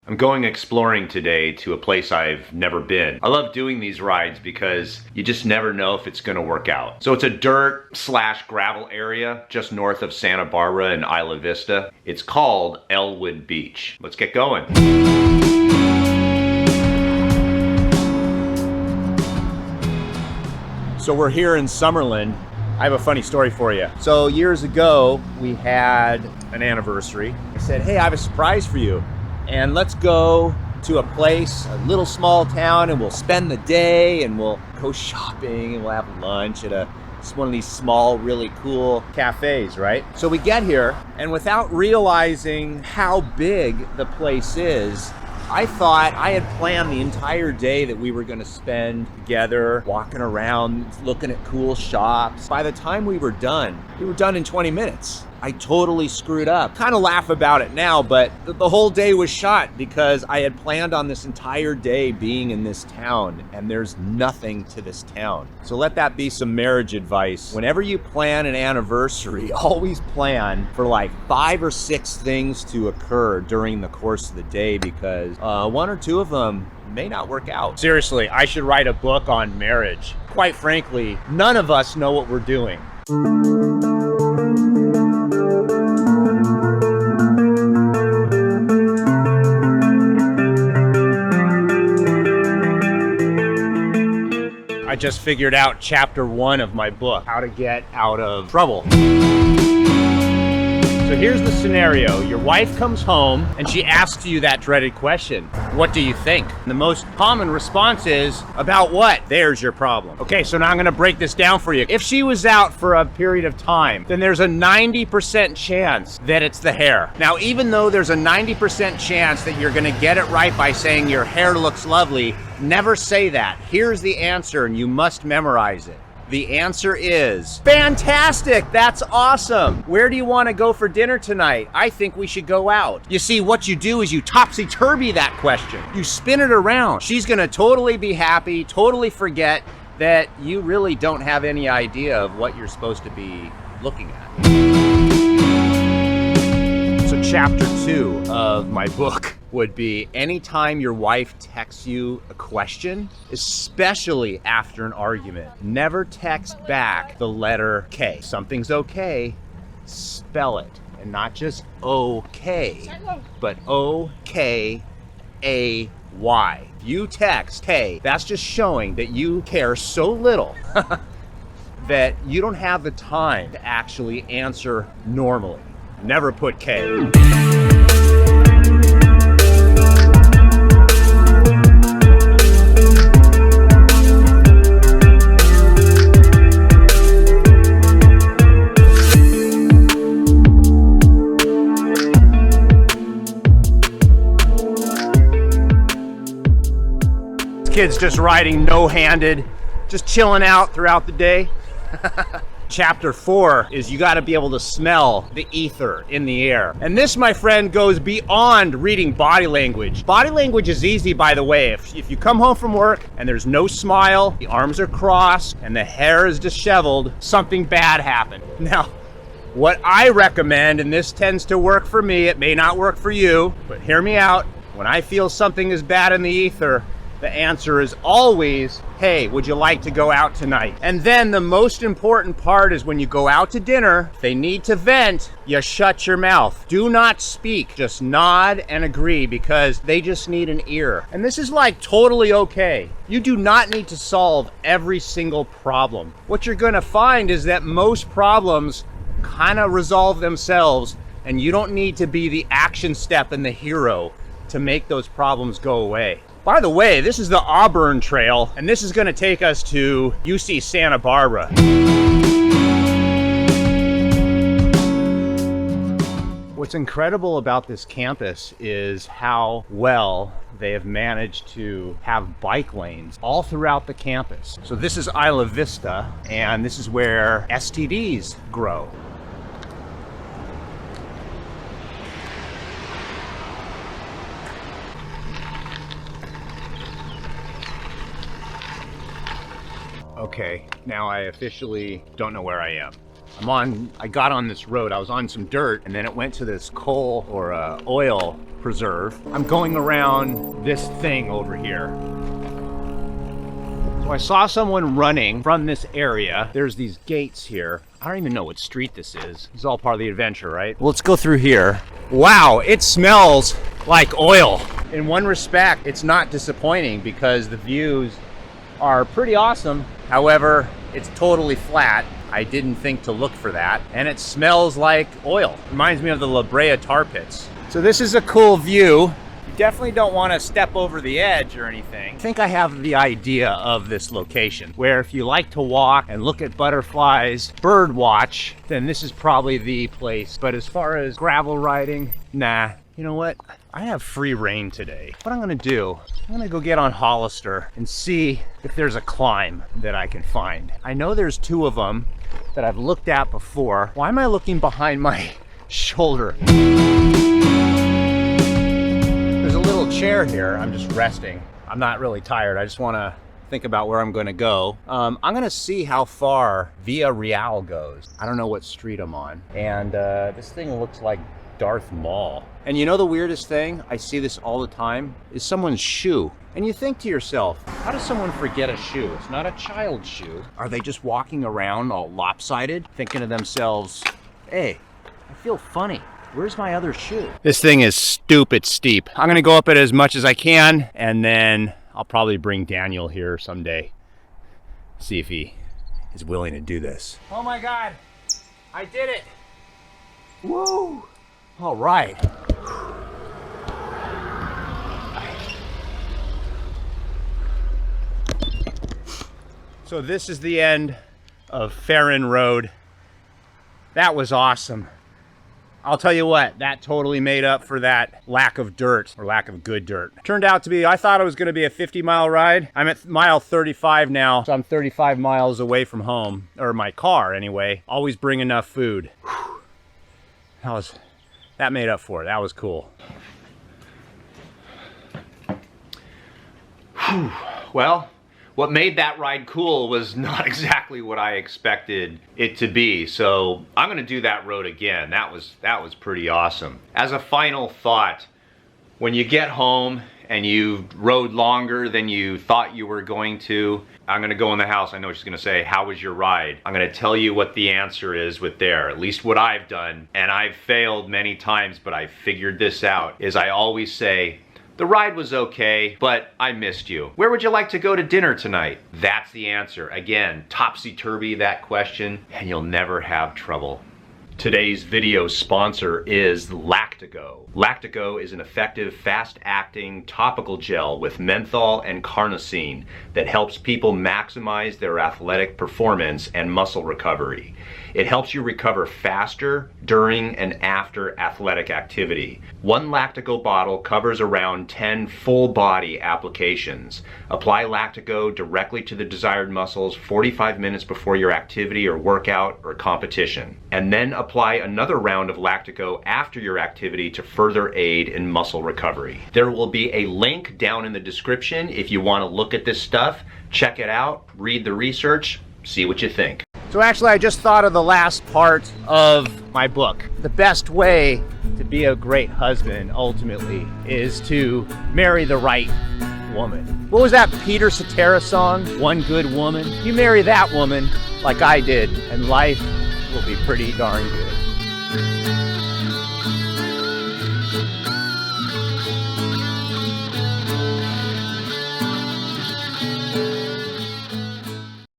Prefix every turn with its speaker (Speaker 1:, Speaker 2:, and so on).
Speaker 1: I'm going exploring today to a place I've never been. I love doing these rides because you just never know if it's gonna work out. So it's a dirt/gravel area just north of Santa Barbara and Isla Vista. It's called Elwood Beach. Let's get going. So we're here in Summerlin. I have a funny story for you. So years ago, we had an anniversary. I said, hey, I have a surprise for you. And let's go to a place, a little small town, and we'll spend the day and we'll go shopping and we'll have lunch at one of these small, really cool cafes, right? So we get here, and without realizing how big the place is, I thought I had planned the entire day that we were gonna spend together, walking around, looking at cool shops. By the time we were done in 20 minutes. I totally screwed up. Kind of laugh about it now, but the whole day was shot because I had planned on this entire day being in this town, and there's nothing to this town. So let that be some marriage advice. Whenever you plan an anniversary, always plan for like 5 or 6 things to occur during the course of the day, because 1 or 2 of them may not work out. Seriously, I should write a book on marriage. Quite frankly, none of us know what we're doing. I just figured out chapter 1 of my book, How to Get Out of Trouble. So here's the scenario. Your wife comes home and she asks you that dreaded question. What do you think? And the most common response is, about what? There's your problem. Okay, so now I'm gonna break this down for you. If she was out for a period of time, then there's a 90% chance that it's the hair. Now, even though there's a 90% chance that you're gonna get it right by saying your hair looks lovely, never say that. Here's the answer, and you must memorize it. The answer is, fantastic, that's awesome. Where do you want to go for dinner tonight? I think we should go out. You see, what you do is you topsy-turvy that question. You spin it around. She's gonna totally be happy, totally forget that you really don't have any idea of what you're supposed to be looking at. So chapter 2 of my book would be, anytime your wife texts you a question, especially after an argument, never text back the letter K. Something's okay, spell it. And not just okay, but O-K-A-Y. If you text K, that's just showing that you care so little that you don't have the time to actually answer normally. Never put K. Kids just riding no-handed, just chilling out throughout the day. Chapter 4 is you got to be able to smell the ether in the air. And this, my friend, goes beyond reading body language. Body language is easy, by the way. If you come home from work and there's no smile, the arms are crossed, and the hair is disheveled, something bad happened. Now, what I recommend, and this tends to work for me, it may not work for you, but hear me out. When I feel something is bad in the ether, the answer is always, hey, would you like to go out tonight? And then the most important part is when you go out to dinner, if they need to vent, you shut your mouth. Do not speak, just nod and agree, because they just need an ear. And this is like totally okay. You do not need to solve every single problem. What you're gonna find is that most problems kind of resolve themselves, and you don't need to be the action step and the hero to make those problems go away. By the way, this is the Auburn Trail, and this is gonna take us to UC Santa Barbara. What's incredible about this campus is how well they have managed to have bike lanes all throughout the campus. So this is Isla Vista, and this is where STDs grow. Okay, now I officially don't know where I am. I got on this road, I was on some dirt, and then it went to this coal or oil preserve. I'm going around this thing over here. So I saw someone running from this area. There's these gates here. I don't even know what street this is. It's all part of the adventure, right? Well, let's go through here. Wow, it smells like oil. In one respect, it's not disappointing because the views are pretty awesome. However, it's totally flat. I didn't think to look for that. And it smells like oil. Reminds me of the La Brea tar pits. So this is a cool view. You definitely don't want to step over the edge or anything. I think I have the idea of this location, where if you like to walk and look at butterflies, bird watch, then this is probably the place. But as far as gravel riding, nah. You know what? I have free reign today. What I'm gonna do, I'm gonna go get on Hollister and see if there's a climb that I can find. I know there's two of them that I've looked at before. Why am I looking behind my shoulder? There's a little chair here. I'm just resting. I'm not really tired. I just wanna think about where I'm gonna go. I'm gonna see how far Villa Real goes. I don't know what street I'm on. And this thing looks like Darth Maul. And you know the weirdest thing? I see this all the time, is someone's shoe. And you think to yourself, how does someone forget a shoe? It's not a child's shoe. Are they just walking around all lopsided, thinking to themselves, hey, I feel funny. Where's my other shoe? This thing is stupid steep. I'm gonna go up it as much as I can, and then I'll probably bring Daniel here someday. See if he is willing to do this. Oh my God, I did it. Woo! All right. So this is the end of Farron Road. That was awesome. I'll tell you what, that totally made up for that lack of dirt, or lack of good dirt. Turned out to be, I thought it was gonna be a 50-mile ride. I'm at mile 35 now, so I'm 35 miles away from home, or my car anyway. Always bring enough food. That made up for it. That was cool. Whew. Well, what made that ride cool was not exactly what I expected it to be. So I'm gonna do that road again. That was pretty awesome. As a final thought, when you get home and you rode longer than you thought you were going to, I'm gonna go in the house. I know what she's gonna say, how was your ride? I'm gonna tell you what the answer is with there, at least what I've done, and I've failed many times, but I figured this out, is I always say, the ride was okay, but I missed you. Where would you like to go to dinner tonight? That's the answer. Again, topsy-turvy that question, and you'll never have trouble. Today's video sponsor is Lactigo. Lactigo is an effective, fast-acting topical gel with menthol and carnosine that helps people maximize their athletic performance and muscle recovery. It helps you recover faster during and after athletic activity. One Lactigo bottle covers around 10 full body applications. Apply Lactigo directly to the desired muscles 45 minutes before your activity or workout or competition. And then apply another round of Lactigo after your activity to further aid in muscle recovery. There will be a link down in the description if you want to look at this stuff. Check it out, read the research, see what you think. So actually I just thought of the last part of my book. The best way to be a great husband ultimately is to marry the right woman. What was that Peter Cetera song? One Good Woman. You marry that woman like I did and life will be pretty darn good.